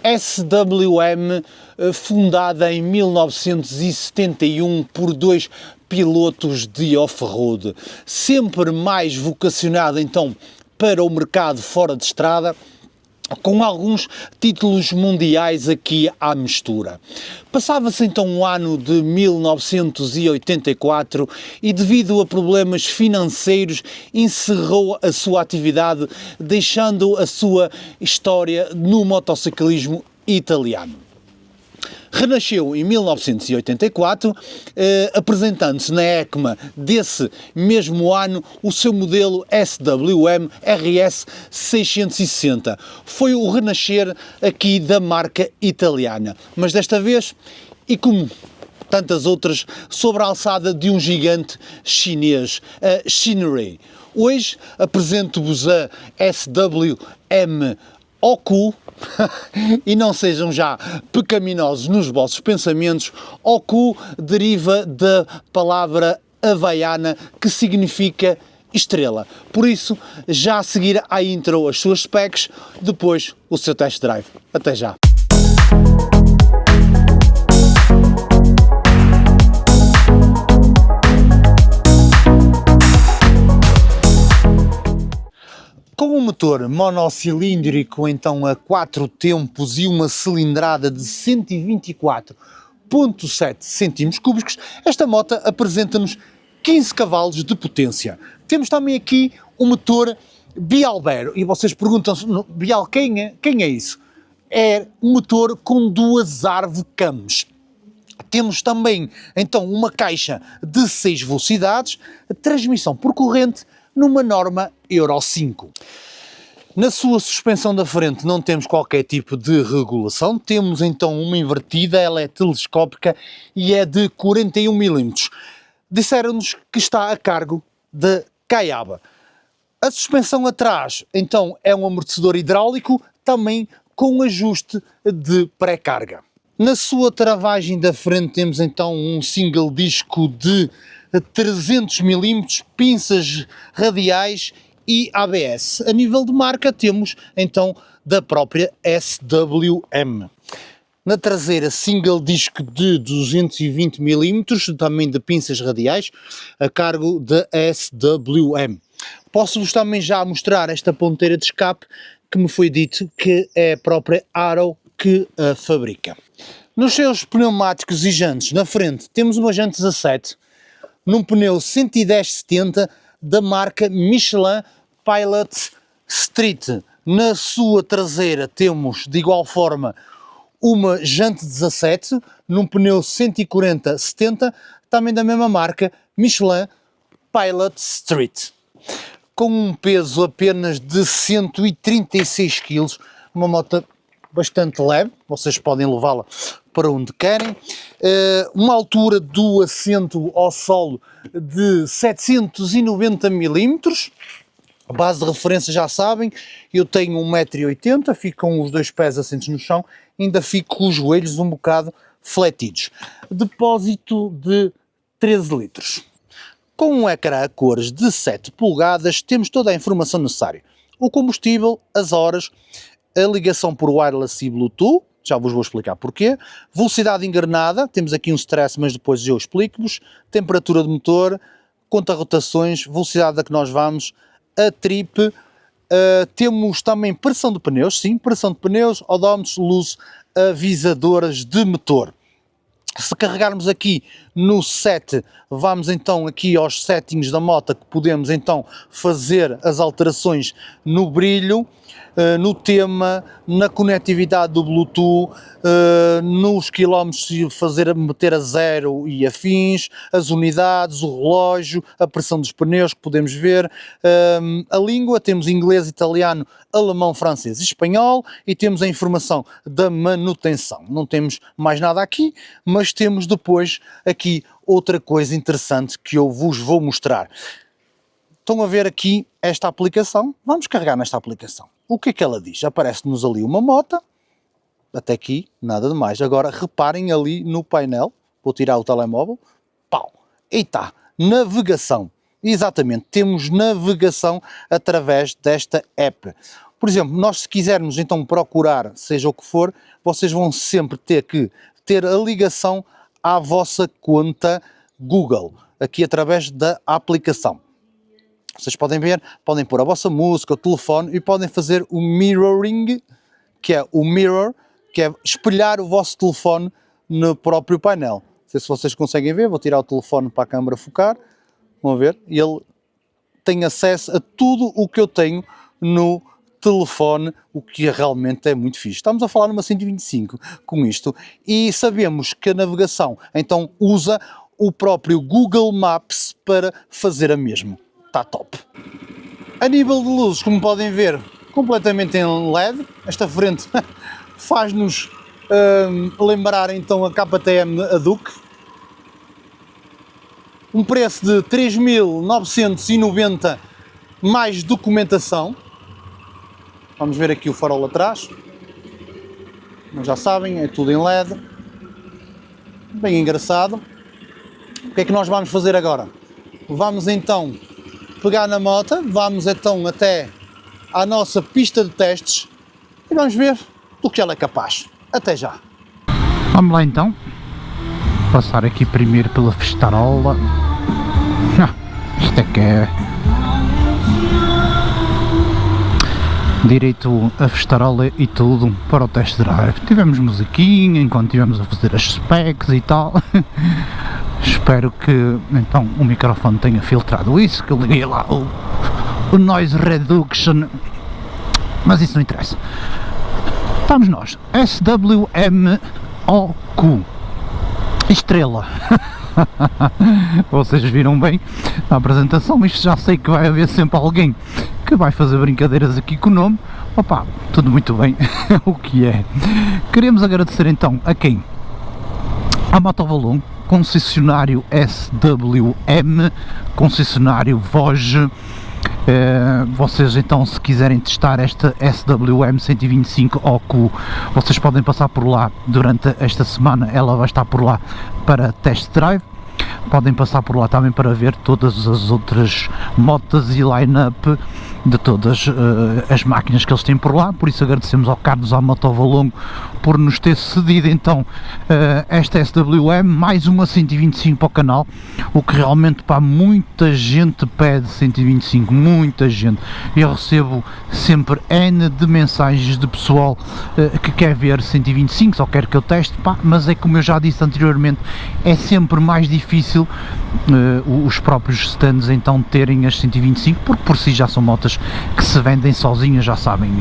SWM, fundada em 1971 por dois pilotos de off-road, sempre mais vocacionada então para o mercado fora de estrada, com alguns títulos mundiais aqui à mistura. Passava-se então o ano de 1984 e, devido a problemas financeiros, encerrou a sua atividade, deixando a sua história no motociclismo italiano. Renasceu em 1984, apresentando-se na ECMA desse mesmo ano o seu modelo SWM RS 660. Foi o renascer aqui da marca italiana, mas desta vez, e como tantas outras, sobre a alçada de um gigante chinês, a Shinrei. Hoje apresento-vos a SWM Oku, e não sejam já pecaminosos nos vossos pensamentos. Oku deriva da palavra havaiana que significa estrela. Por isso, já a seguir à intro as suas specs, depois o seu test drive. Até já! Com um motor monocilíndrico, então a 4 tempos e uma cilindrada de 124,7 cm3, esta moto apresenta-nos 15 cavalos de potência. Temos também aqui o motor Bialbero, e vocês perguntam-se, Bial, quem é isso? É um motor com duas ARV-CAMs. Temos também, então, uma caixa de 6 velocidades, transmissão por corrente, numa norma Euro 5. Na sua suspensão da frente não temos qualquer tipo de regulação, temos então uma invertida, ela é telescópica e é de 41 mm. Disseram-nos que está a cargo da Kayaba. A suspensão atrás, então, é um amortecedor hidráulico, também com ajuste de pré-carga. Na sua travagem da frente temos então um single disco de 300 mm, pinças radiais e ABS. A nível de marca temos então da própria SWM. Na traseira, single disco de 220 mm, também de pinças radiais, a cargo da SWM. Posso-vos também já mostrar esta ponteira de escape que me foi dito que é a própria Arrow que a fabrica. Nos seus pneumáticos e jantes, na frente temos uma jante 17, num pneu 110/70 da marca Michelin Pilot Street. Na sua traseira temos, de igual forma, uma jante 17, num pneu 140/70, também da mesma marca Michelin Pilot Street. Com um peso apenas de 136 kg, uma moto bastante leve, vocês podem levá-la para onde querem, uma altura do assento ao solo de 790 mm, a base de referência já sabem, eu tenho 1,80 m, fico com os dois pés assentos no chão, ainda fico com os joelhos um bocado fletidos. Depósito de 13 litros. Com um ecrã a cores de 7 polegadas, temos toda a informação necessária. O combustível, as horas, a ligação por wireless e Bluetooth, já vos vou explicar porquê. Velocidade engrenada, temos aqui um stress, mas depois eu explico-vos. Temperatura do motor, conta rotações, velocidade a que nós vamos, a trip. Temos também pressão de pneus, sim, pressão de pneus, odómetros, luz, avisadoras de motor. Se carregarmos aqui no set, vamos então aqui aos settings da moto, que podemos então fazer as alterações no brilho, no tema, na conectividade do Bluetooth, nos quilómetros, meter a zero e afins, as unidades, o relógio, a pressão dos pneus que podemos ver, a língua, temos inglês, italiano, alemão, francês e espanhol, e temos a informação da manutenção. Não temos mais nada aqui, mas temos depois aqui outra coisa interessante que eu vos vou mostrar. Estão a ver aqui esta aplicação? Vamos carregar nesta aplicação. O que é que ela diz? Aparece-nos ali uma moto, até aqui, nada de mais. Agora reparem ali no painel, vou tirar o telemóvel, pau, e está, navegação. Exatamente, temos navegação através desta app. Por exemplo, nós se quisermos então procurar, seja o que for, vocês vão sempre ter que ter a ligação à vossa conta Google, aqui através da aplicação. Vocês podem ver, podem pôr a vossa música, o telefone e podem fazer o mirroring, que é o mirror, que é espelhar o vosso telefone no próprio painel. Não sei se vocês conseguem ver, vou tirar o telefone para a câmera focar, vão ver, e ele tem acesso a tudo o que eu tenho no telefone, o que realmente é muito fixe. Estamos a falar numa 125 com isto e sabemos que a navegação então usa o próprio Google Maps para fazer a mesma. Está top. A nível de luzes, como podem ver, completamente em LED. Esta frente faz-nos lembrar então a KTM a Duke. Um preço de 3.990 mais documentação. Vamos ver aqui o farol atrás. Como já sabem, é tudo em LED. Bem engraçado. O que é que nós vamos fazer agora? Vamos então pegar na moto, vamos então até à nossa pista de testes e vamos ver do que ela é capaz. Até já! Vamos lá então, passar aqui primeiro pela festarola. Isto é que é direito a festarola e tudo para o test drive. Tivemos musiquinha enquanto estivemos a fazer as specs e tal. Espero que então o microfone tenha filtrado isso, que eu liguei lá o noise reduction, mas isso não interessa. Estamos nós, SWMOQ, estrela. Vocês viram bem a apresentação, isto já sei que vai haver sempre alguém que vai fazer brincadeiras aqui com o nome. Opa, tudo muito bem, o que é. Queremos agradecer então a quem? A Motovalon, concessionário SWM, concessionário Voge. Vocês então, se quiserem testar esta SWM 125 OQ, vocês podem passar por lá durante esta semana, ela vai estar por lá para test drive. Podem passar por lá também para ver todas as outras motas e line-up de todas as máquinas que eles têm por lá. Por isso agradecemos ao Carlos, à Motovalon, por nos ter cedido então esta SWM, mais uma 125 para o canal, o que realmente, pá, muita gente pede 125, muita gente. Eu recebo sempre N de mensagens de pessoal que quer ver 125, só quer que eu teste, pá, mas é como eu já disse anteriormente, é sempre mais difícil os próprios stands então terem as 125, porque por si já são motas que se vendem sozinhas, já sabem,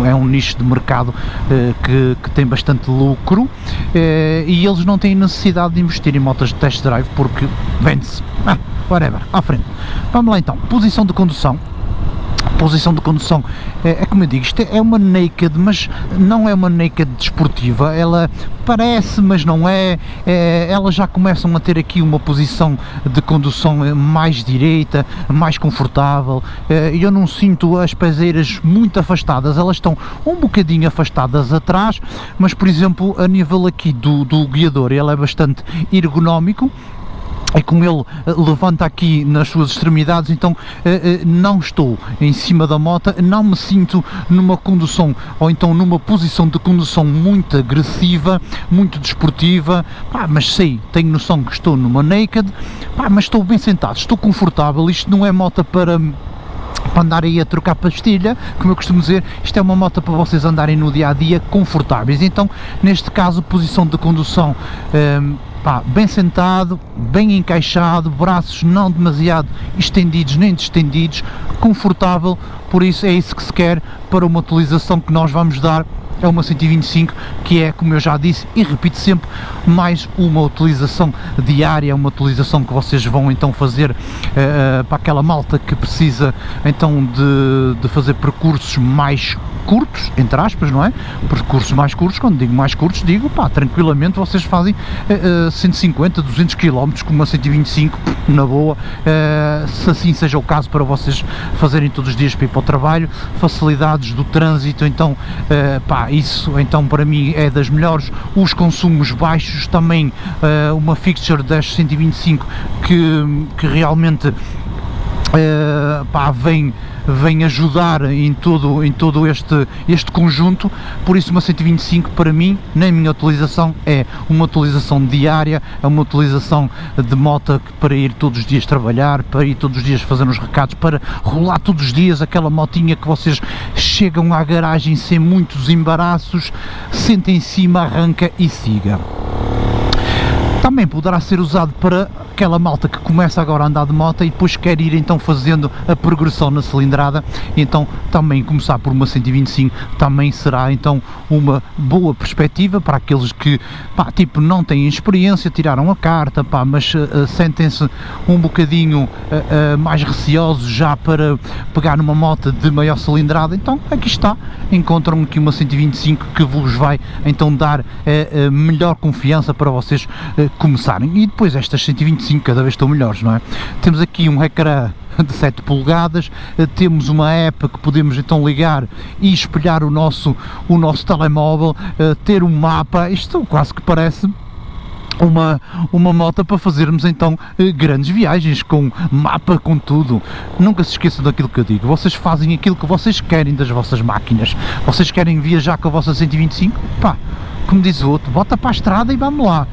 é um nicho de mercado que tem bastante lucro, e eles não têm necessidade de investir em motas de test drive porque vende-se, whatever, à frente. Vamos lá então, posição de condução. Posição de condução é como eu digo, isto é uma naked, mas não é uma naked desportiva, ela parece, mas não é, elas já começam a ter aqui uma posição de condução mais direita, mais confortável. Eu não sinto as pezeiras muito afastadas, elas estão um bocadinho afastadas atrás, mas por exemplo a nível aqui do guiador ele é bastante ergonómico. É como ele levanta aqui nas suas extremidades, então não estou em cima da moto, não me sinto numa condução, ou então numa posição de condução muito agressiva, muito desportiva, pá, mas sei, tenho noção que estou numa naked, pá, mas estou bem sentado, estou confortável, isto não é moto para andar aí a trocar pastilha, como eu costumo dizer, isto é uma moto para vocês andarem no dia-a-dia confortáveis. Então, neste caso, posição de condução, pá, bem sentado, bem encaixado, braços não demasiado estendidos nem distendidos, confortável, por isso é isso que se quer para uma utilização que nós vamos dar. É uma 125 que é, como eu já disse e repito sempre, mais uma utilização diária, uma utilização que vocês vão então fazer para aquela malta que precisa então de fazer percursos mais curtos, entre aspas, não é? Percursos mais curtos, quando digo mais curtos, digo, pá, tranquilamente vocês fazem 150, 200 km com uma 125, na boa, se assim seja o caso para vocês fazerem todos os dias para ir para o trabalho, facilidades do trânsito, então, pá, isso então para mim é das melhores. Os consumos baixos também, uma fixture das 125 que realmente pá, vem vem ajudar em todo este conjunto. Por isso uma 125 para mim, na minha utilização, é uma utilização diária, é uma utilização de moto para ir todos os dias trabalhar, para ir todos os dias fazer uns recados, para rolar todos os dias, aquela motinha que vocês chegam à garagem sem muitos embaraços, senta em cima, arranca e siga. Também poderá ser usado para aquela malta que começa agora a andar de moto e depois quer ir então fazendo a progressão na cilindrada, então também começar por uma 125 também será então uma boa perspectiva para aqueles que, pá, tipo, não têm experiência, tiraram a carta, pá, mas sentem-se um bocadinho mais receosos já para pegar numa moto de maior cilindrada. Então aqui está, encontram aqui uma 125 que vos vai então dar melhor confiança para vocês começarem. E depois estas 125 cada vez estão melhores, não é? Temos aqui um ecrã de 7 polegadas, temos uma app que podemos então ligar e espelhar o nosso telemóvel, ter um mapa. Isto quase que parece uma moto para fazermos então grandes viagens, com mapa, com tudo. Nunca se esqueçam daquilo que eu digo, vocês fazem aquilo que vocês querem das vossas máquinas. Vocês querem viajar com a vossa 125? Pá, como diz o outro, bota para a estrada e vamos lá,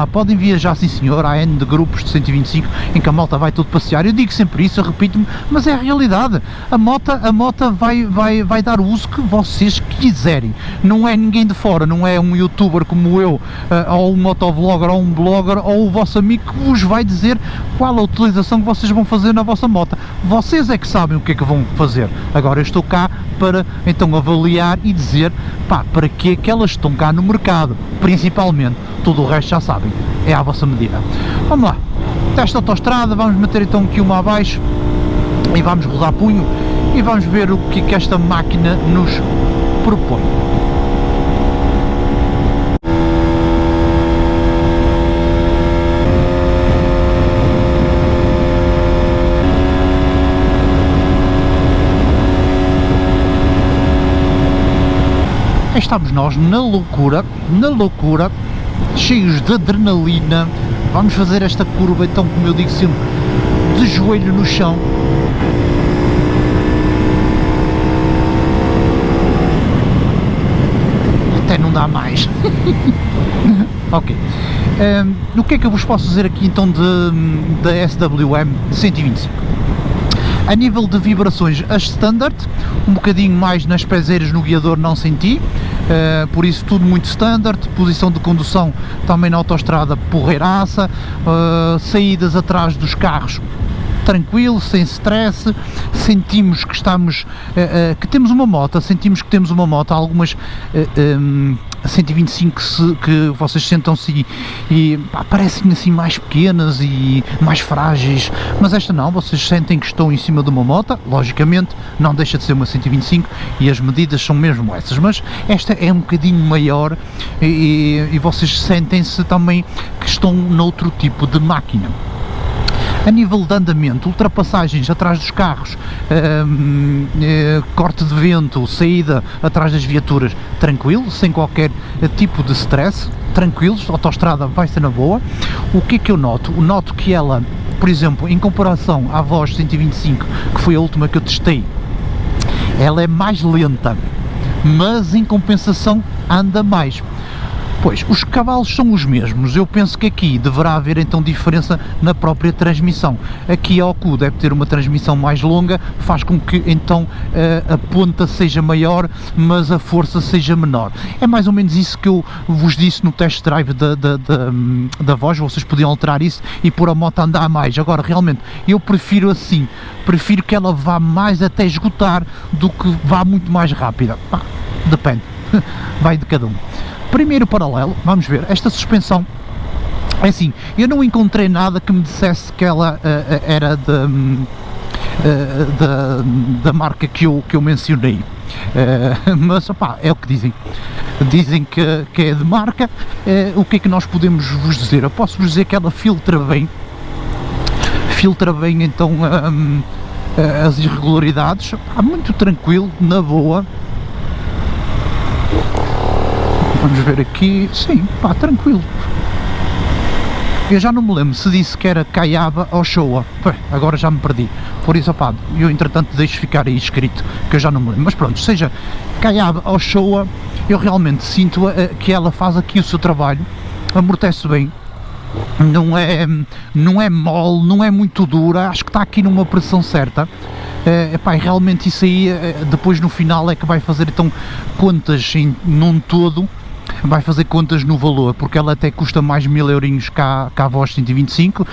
podem viajar, sim senhor. Há N de grupos de 125 em que a moto vai todo passear. Eu digo sempre isso, eu repito-me, mas é a realidade. A moto vai dar o uso que vocês quiserem, não é ninguém de fora, não é um youtuber como eu, ou um motovlogger, ou um blogger, ou o vosso amigo que vos vai dizer qual a utilização que vocês vão fazer na vossa moto. Vocês é que sabem o que é que vão fazer. Agora eu estou cá para então avaliar e dizer, pá, para que é que elas estão cá no mercado, principalmente. Tudo o resto já sabem, é à vossa medida. Vamos lá, teste autoestrada, vamos meter então aqui uma abaixo e vamos rodar punho e vamos ver o que esta máquina nos propõe. Estamos nós na loucura, cheios de adrenalina. Vamos fazer esta curva então, como eu digo sempre, de joelho no chão. Até não dá mais. Ok. O que é que eu vos posso dizer aqui então da SWM 125? A nível de vibrações, as standard, um bocadinho mais nas pezeiras, no guiador não senti, por isso tudo muito standard. Posição de condução também na autoestrada porreiraça, saídas atrás dos carros tranquilo, sem stress. Sentimos que estamos, que temos uma moto, algumas 125 que vocês sentam-se e pá, parecem assim mais pequenas e mais frágeis, mas esta não, vocês sentem que estão em cima de uma moto. Logicamente não deixa de ser uma 125 e as medidas são mesmo essas, mas esta é um bocadinho maior e vocês sentem-se também que estão noutro tipo de máquina. A nível de andamento, ultrapassagens atrás dos carros, corte de vento, saída atrás das viaturas, tranquilo, sem qualquer tipo de stress, tranquilos, a autoestrada vai ser na boa. O que é que eu noto? Noto que ela, por exemplo, em comparação à Voz 125, que foi a última que eu testei, ela é mais lenta, mas em compensação anda mais. Pois, os cavalos são os mesmos, eu penso que aqui deverá haver então diferença na própria transmissão. Aqui a Oku deve ter uma transmissão mais longa, faz com que então a ponta seja maior, mas a força seja menor. É mais ou menos isso que eu vos disse no test drive da Voz. Vocês podiam alterar isso e pôr a moto a andar mais. Agora, realmente, eu prefiro assim, prefiro que ela vá mais até esgotar do que vá muito mais rápida. Depende, vai de cada um. Primeiro paralelo, vamos ver, esta suspensão, é assim, eu não encontrei nada que me dissesse que ela era da marca que eu mencionei, mas opá, é o que dizem que é de marca. O que é que nós podemos vos dizer? Eu posso vos dizer que ela filtra bem então as irregularidades, muito tranquilo, na boa. Vamos ver aqui, sim, pá, tranquilo. Eu já não me lembro se disse que era Caiaba ou Showa, agora já me perdi, por isso, opá, eu entretanto deixo ficar aí escrito, que eu já não me lembro, mas pronto, seja Caiaba ou Showa, eu realmente sinto que ela faz aqui o seu trabalho, amortece bem, não é mole, não é muito dura, acho que está aqui numa pressão certa. Epá, realmente isso aí, depois no final é que vai fazer então contas num todo, vai fazer contas no valor, porque ela até custa mais 1000 eurinhos que a Voz 125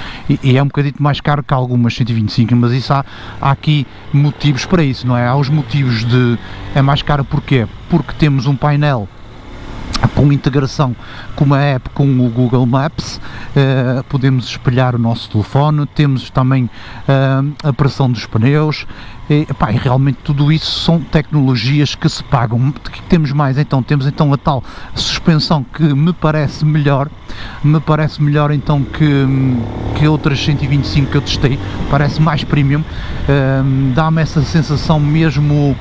e é um bocadinho mais caro que algumas 125, mas isso há aqui motivos para isso, não é? Há os motivos de é mais caro porquê? Porque temos um painel com integração com uma app com o Google Maps, podemos espelhar o nosso telefone, temos também a pressão dos pneus, e realmente tudo isso são tecnologias que se pagam. Que temos mais então? Temos então a tal suspensão que me parece melhor então que outras 125 que eu testei, parece mais premium, dá-me essa sensação mesmo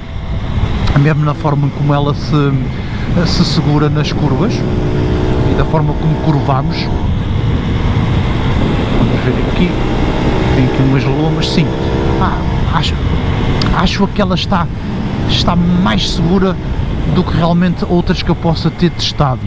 na forma como ela se segura nas curvas e da forma como curvamos. Vamos ver aqui, tem aqui umas lomas, sim, acho que ela está mais segura do que realmente outras que eu possa ter testado.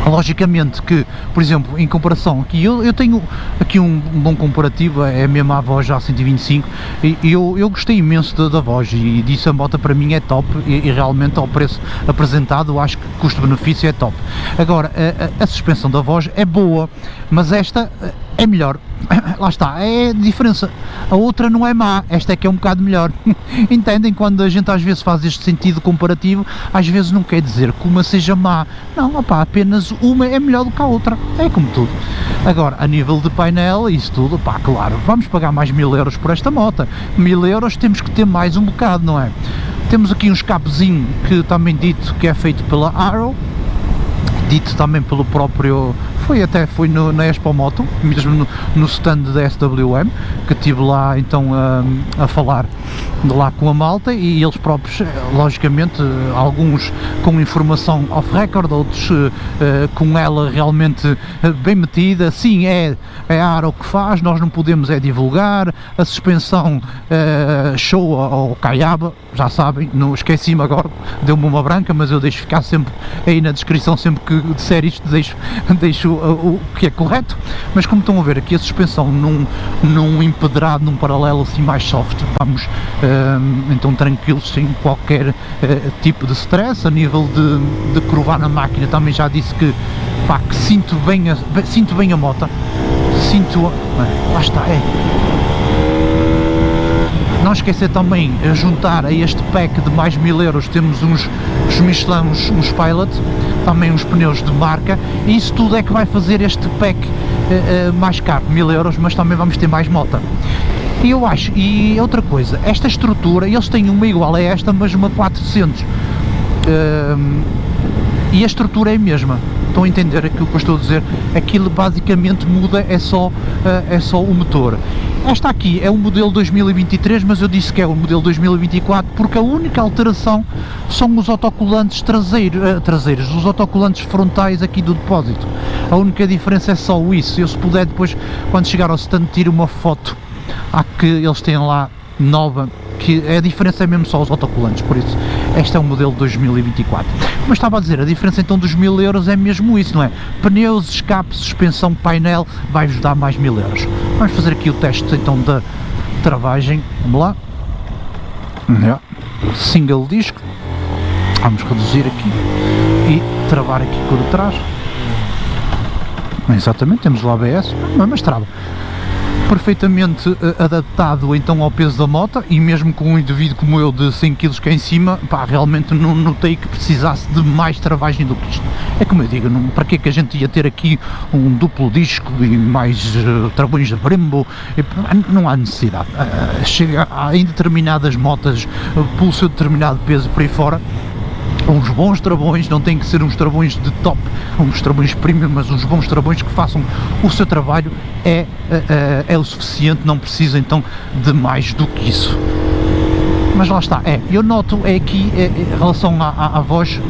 Logicamente que, por exemplo, em comparação aqui, eu tenho aqui um bom comparativo, é mesmo a Voz já 125, e eu gostei imenso da Voz e disse a moto para mim é top e realmente ao preço apresentado acho que custo-benefício é top. Agora, a suspensão da Voz é boa, mas esta é melhor. Lá está, é a diferença. A outra não é má, esta é que é um bocado melhor. Entendem? Quando a gente às vezes faz este sentido comparativo, às vezes não quer dizer que uma seja má. Não, opá, apenas uma é melhor do que a outra. É como tudo. Agora, a nível de painel, isso tudo, pá, claro, vamos pagar mais 1000 euros por esta moto. 1000 euros temos que ter mais um bocado, não é? Temos aqui um escapezinho que também dito que é feito pela Arrow, dito também pelo próprio, foi na Expo Moto, mesmo no stand da SWM, que estive lá então a falar de lá com a malta, e eles próprios, logicamente, alguns com informação off-record, outros com ela realmente bem metida. Sim, é a Arrow que faz, nós não podemos divulgar, a suspensão Showa ou Caiaba, já sabem, não esqueci-me agora, deu-me uma branca, mas eu deixo ficar sempre aí na descrição, sempre que disser isto deixo o que é correto, mas como estão a ver aqui a suspensão num empedrado, num paralelo assim mais soft, vamos então tranquilos, sem qualquer tipo de stress. A nível de curvar na máquina também já disse que, pá, que sinto bem a moto, lá está, Não esquecer também juntar a este pack de mais 1000 euros, temos uns Michelin, uns Pilot, também uns pneus de marca, e isso tudo é que vai fazer este pack mais caro, 1000 euros, mas também vamos ter mais moto. E eu acho, e outra coisa, esta estrutura, eles têm uma igual a esta, mas uma 400, e a estrutura é a mesma. Estão a entender aquilo que eu estou a dizer? Aquilo basicamente muda, é só o motor. Esta aqui é o modelo 2023, mas eu disse que é o modelo 2024 porque a única alteração são os autocolantes traseiros, os autocolantes frontais aqui do depósito. A única diferença é só isso. Eu, se puder, depois, quando chegar ao stand, tiro uma foto que eles têm lá nova, que a diferença é mesmo só os autocolantes, por isso este é o modelo 2024. Mas estava a dizer, a diferença então dos 1000 euros é mesmo isso, não é? Pneus, escape, suspensão, painel, vai-vos dar mais 1000 euros. Vamos fazer aqui o teste então da travagem, vamos lá. Single disco, vamos reduzir aqui e travar aqui por trás. Exatamente, temos o ABS, mas trava. Perfeitamente adaptado então ao peso da moto, e mesmo com um indivíduo como eu de 100 kg cá em cima, pá, realmente não notei que precisasse de mais travagem do que isto. É como eu digo, para que é que a gente ia ter aqui um duplo disco e mais travões de Brembo? Não há necessidade. Chega em determinadas motas, pelo seu determinado peso por aí fora, uns bons travões, não tem que ser uns travões de top, uns travões premium, mas uns bons travões que façam o seu trabalho é o suficiente, não precisa então de mais do que isso. Mas lá está, eu noto aqui em relação à Voz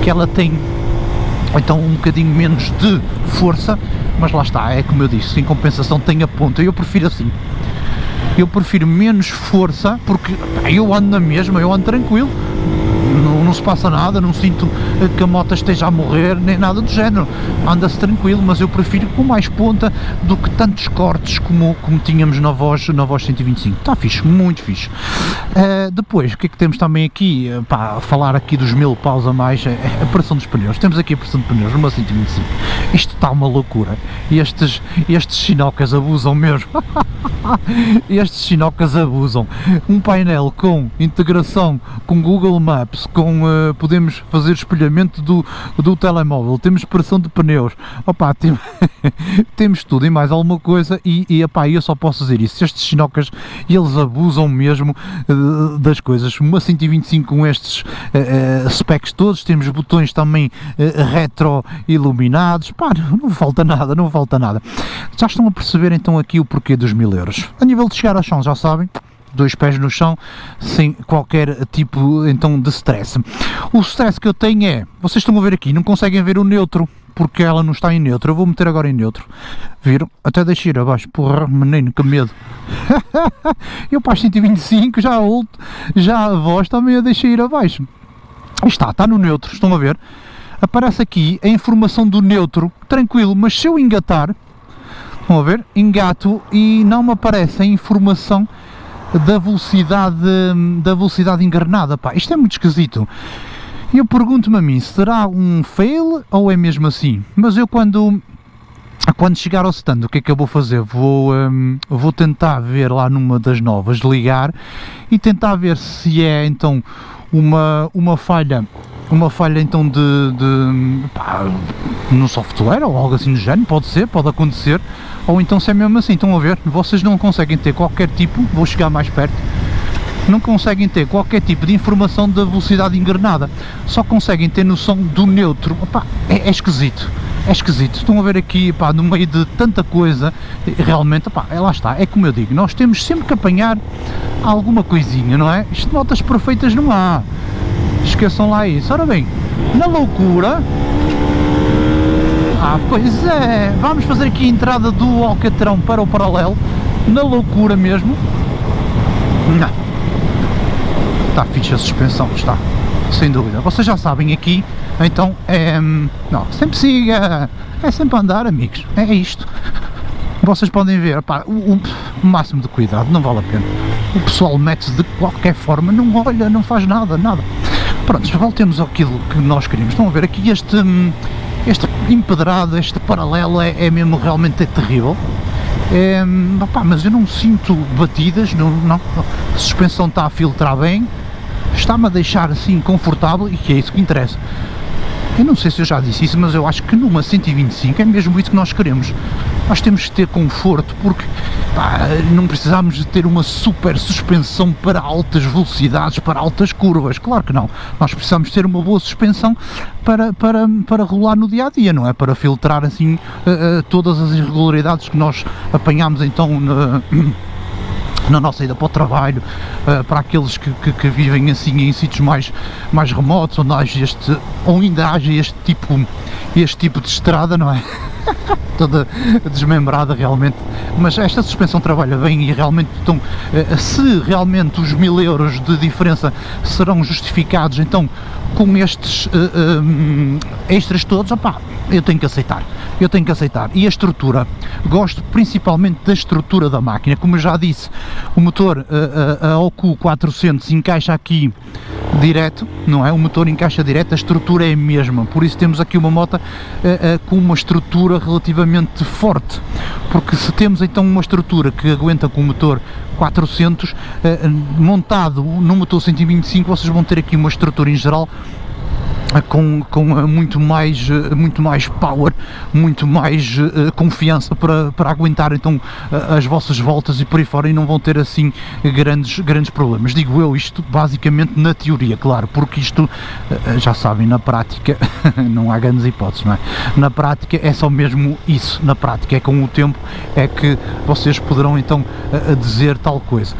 que ela tem então um bocadinho menos de força, mas lá está, é como eu disse, em compensação tem a ponta, eu prefiro assim. Eu prefiro menos força, porque eu ando na mesma, eu ando tranquilo, não se passa nada, não sinto que a moto esteja a morrer, nem nada do género, anda-se tranquilo, mas eu prefiro com mais ponta do que tantos cortes como tínhamos na Voz 125, está fixe, muito fixe. Depois, o que é que temos também aqui, pá, a falar aqui dos 1000 paus a mais, a pressão dos pneus, temos aqui a pressão de pneus numa 125, isto está uma loucura, estes chinocas abusam mesmo, estes chinocas abusam, um painel com integração com Google Maps, com podemos fazer espelhamento do telemóvel, temos pressão de pneus, opá, temos tudo e mais alguma coisa e opá, eu só posso dizer isso, estes chinocas, eles abusam mesmo das coisas, uma 125 com estes specs todos, temos botões também retro iluminados, pá, não falta nada, não falta nada. Já estão a perceber então aqui o porquê dos 1000 euros. A nível de chegar ao chão, já sabem, 2 pés no chão, sem qualquer tipo então de stress. O stress que eu tenho é, vocês estão a ver aqui, não conseguem ver o neutro, porque ela não está em neutro, eu vou meter agora em neutro, viram? Até deixei ir abaixo, porra, menino, que medo. Eu para as 125, já a Voz também a deixei ir abaixo. Está no neutro, estão a ver? Aparece aqui a informação do neutro, tranquilo, mas se eu engatar, estão a ver? Engato e não me aparece a informação da velocidade engrenada, pá, isto é muito esquisito. E eu pergunto-me a mim, será um fail ou é mesmo assim? Mas eu quando chegar ao stand, o que é que eu vou fazer? Vou tentar ver lá numa das novas, ligar e tentar ver se é então uma falha então pá, no software ou algo assim do género, pode acontecer, ou então se é mesmo assim. Estão a ver, vocês não conseguem ter qualquer tipo, vou chegar mais perto, não conseguem ter qualquer tipo de informação da velocidade engrenada, só conseguem ter noção do neutro. Opá, é esquisito, é esquisito. Estão a ver aqui, pá, no meio de tanta coisa, realmente, opá, lá está, é como eu digo, nós temos sempre que apanhar alguma coisinha, não é? Isto de motas perfeitas não há, esqueçam lá isso. Ora bem, na loucura, pois é, vamos fazer aqui a entrada do Alcatrão para o paralelo, na loucura mesmo. Não, está fixe a suspensão, está, sem dúvida. Vocês já sabem aqui, então, não, sempre siga, é sempre andar, amigos, é isto. Vocês podem ver, pá, o máximo de cuidado, não vale a pena. O pessoal mete-se de qualquer forma, não olha, não faz nada. Pronto, voltemos àquilo que nós queríamos. Estão a ver aqui este empedrado, este paralelo é mesmo realmente terrível. Opá, mas eu não sinto batidas, não, a suspensão está a filtrar bem, está-me a deixar assim confortável e que é isso que interessa. Eu não sei se eu já disse isso, mas eu acho que numa 125 é mesmo isso que nós queremos. Nós temos que ter conforto, porque pá, não precisamos de ter uma super suspensão para altas velocidades, para altas curvas, claro que não. Nós precisamos ter uma boa suspensão para rolar no dia a dia, não é? Para filtrar assim todas as irregularidades que nós apanhamos então na nossa ida para o trabalho, para aqueles que vivem assim em sítios mais remotos, onde ainda haja este tipo de estrada, não é? Toda desmembrada realmente, mas esta suspensão trabalha bem e realmente, então, se realmente os 1000 euros de diferença serão justificados então com estes extras todos, opá, eu tenho que aceitar. E a estrutura, gosto principalmente da estrutura da máquina, como eu já disse, o motor a OQ 400 encaixa aqui direto, não é? O motor encaixa direto, a estrutura é a mesma, por isso temos aqui uma moto com uma estrutura relativamente forte, porque se temos então uma estrutura que aguenta com o motor 400 montado no motor 125, vocês vão ter aqui uma estrutura em geral com muito mais power, muito mais confiança para aguentar então as vossas voltas e por aí fora, e não vão ter assim grandes problemas. Digo eu isto basicamente na teoria, claro, porque isto já sabem, na prática não há grandes hipóteses, não é? Na prática é só mesmo isso, na prática é com o tempo é que vocês poderão então dizer tal coisa.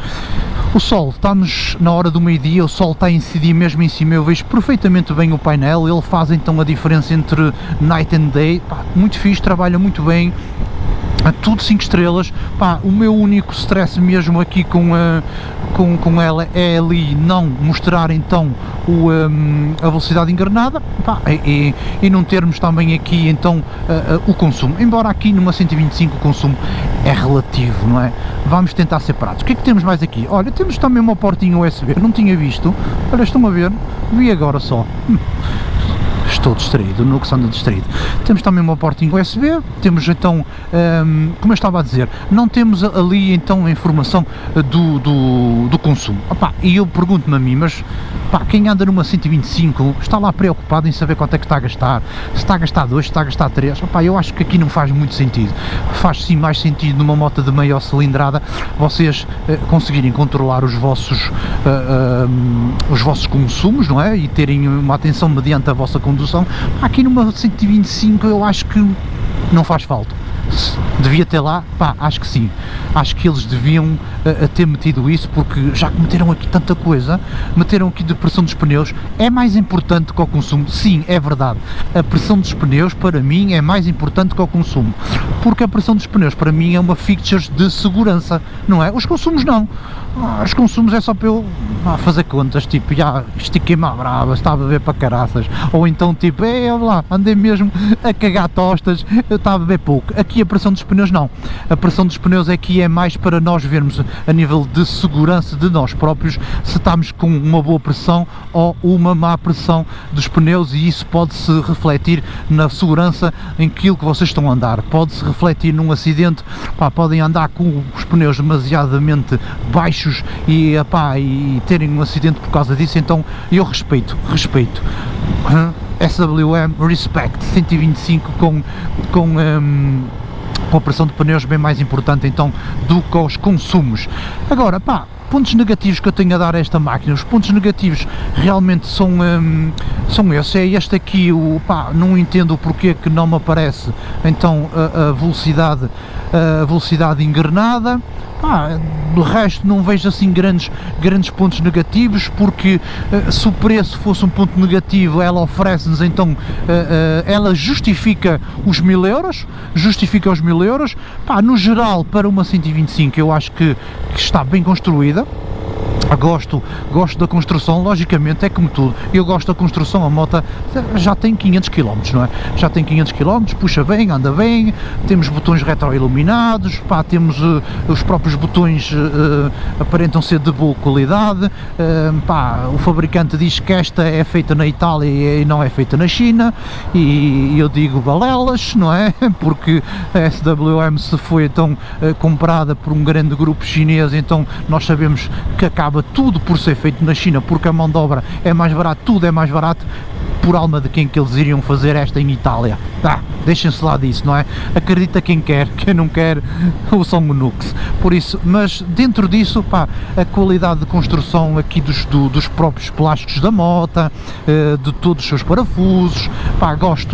O sol, estamos na hora do meio-dia, o sol está a incidir mesmo em cima, eu vejo perfeitamente bem o painel, ele faz então a diferença entre night and day, pá, muito fixe, trabalha muito bem, tudo 5 estrelas, pá, o meu único stress mesmo aqui com ela é ali não mostrar então a velocidade engrenada, pá, e não termos também aqui então o consumo, embora aqui numa 125 o consumo é relativo, não é? Vamos tentar ser práticos. O que é que temos mais aqui? Olha, temos também uma portinha USB, não tinha visto, olha, estão a ver, vi agora só. Estou distraído, no que anda distraído. Temos também uma portinha USB, temos então, como eu estava a dizer, não temos ali então a informação do consumo. Opá, e eu pergunto-me a mim, mas pá, quem anda numa 125 está lá preocupado em saber quanto é que está a gastar, se está a gastar 2, se está a gastar 3, opá, eu acho que aqui não faz muito sentido. Faz sim mais sentido numa moto de maior cilindrada vocês conseguirem controlar os vossos consumos, não é? E terem uma atenção mediante a vossa condução. Aqui numa 125 eu acho que não faz falta. Devia ter lá, pá, acho que sim, acho que eles deviam ter metido isso, porque já que meteram aqui tanta coisa, meteram aqui de pressão dos pneus, é mais importante que o consumo, sim, é verdade, a pressão dos pneus para mim é mais importante que o consumo, porque a pressão dos pneus para mim é uma feature de segurança, não é? Os consumos não, os consumos é só para eu fazer contas, tipo, já estiquei-me à brava, estava a beber para caraças, ou então tipo, lá, andei mesmo a cagar tostas, eu estava a beber pouco. Aqui a pressão dos pneus não, a pressão dos pneus aqui é mais para nós vermos a nível de segurança de nós próprios se estamos com uma boa pressão ou uma má pressão dos pneus, e isso pode-se refletir na segurança em aquilo que vocês estão a andar, pode-se refletir num acidente, pá, podem andar com os pneus demasiadamente baixos e terem um acidente por causa disso, então eu respeito. SWM Respect 125 com a pressão de pneus bem mais importante então do que os consumos. Agora, pá, pontos negativos que eu tenho a dar a esta máquina, os pontos negativos realmente são esses, é este aqui, não entendo o porquê que não me aparece então a velocidade engrenada. Do resto não vejo assim grandes pontos negativos, porque se o preço fosse um ponto negativo, ela oferece-nos então, ela justifica os 1000 euros, no geral para uma 125 eu acho que está bem construída. Gosto da construção, logicamente, é como tudo, eu gosto da construção, a moto já tem 500 km, não é? Já tem 500 km, puxa bem, anda bem, temos botões retroiluminados, temos os próprios botões aparentam ser de boa qualidade, o fabricante diz que esta é feita na Itália e não é feita na China, e eu digo balelas, não é? Porque a SWM se foi então comprada por um grande grupo chinês, então nós sabemos que acaba tudo por ser feito na China, porque a mão de obra é mais barata, tudo é mais barato, por alma de quem que eles iriam fazer esta em Itália. Deixem-se lá disso, não é? Acredita quem quer, quem não quer, ou são Nux. Por isso, mas dentro disso, a qualidade de construção aqui dos próprios plásticos da moto, de todos os seus parafusos,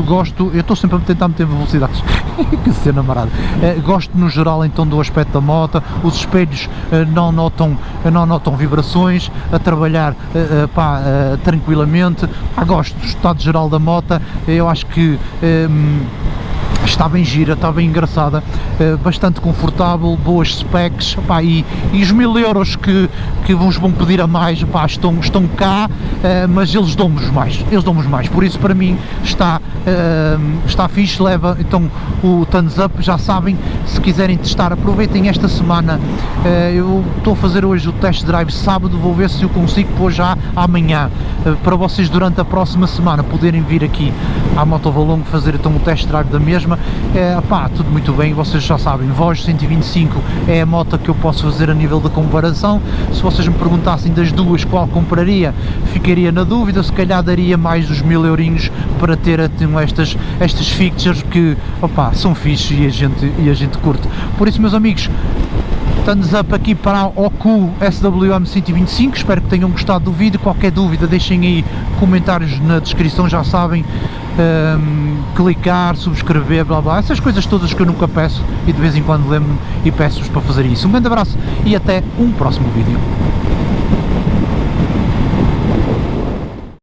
gosto, eu estou sempre a tentar meter velocidades, que cena marada. Gosto no geral então do aspecto da moto, os espelhos não notam vibrações, a trabalhar tranquilamente, gosto do estado geral da moto, eu acho que está bem gira, está bem engraçada, bastante confortável, boas specs, e os 1000 euros que vos vão pedir a mais, estão cá, mas eles dão-nos mais, por isso para mim está fixe. Leva então o thumbs up, já sabem, se quiserem testar, aproveitem esta semana, eu estou a fazer hoje o test drive sábado, vou ver se eu consigo pôr já amanhã, para vocês durante a próxima semana poderem vir aqui à Motovalongo fazer então o test drive da mesma. Tudo muito bem, vocês já sabem, Voz 125 é a moto que eu posso fazer a nível de comparação. Se vocês me perguntassem das duas qual compraria, ficaria na dúvida, se calhar daria mais dos 1000 eurinhos para ter estas fixtures que são fixes e a gente curte. Por isso, meus amigos, thumbs up aqui para a Oku SWM 125, espero que tenham gostado do vídeo. Qualquer dúvida deixem aí comentários na descrição, já sabem, clicar, subscrever, blá blá, essas coisas todas que eu nunca peço e de vez em quando lembro-me e peço-vos para fazer isso. Um grande abraço e até um próximo vídeo.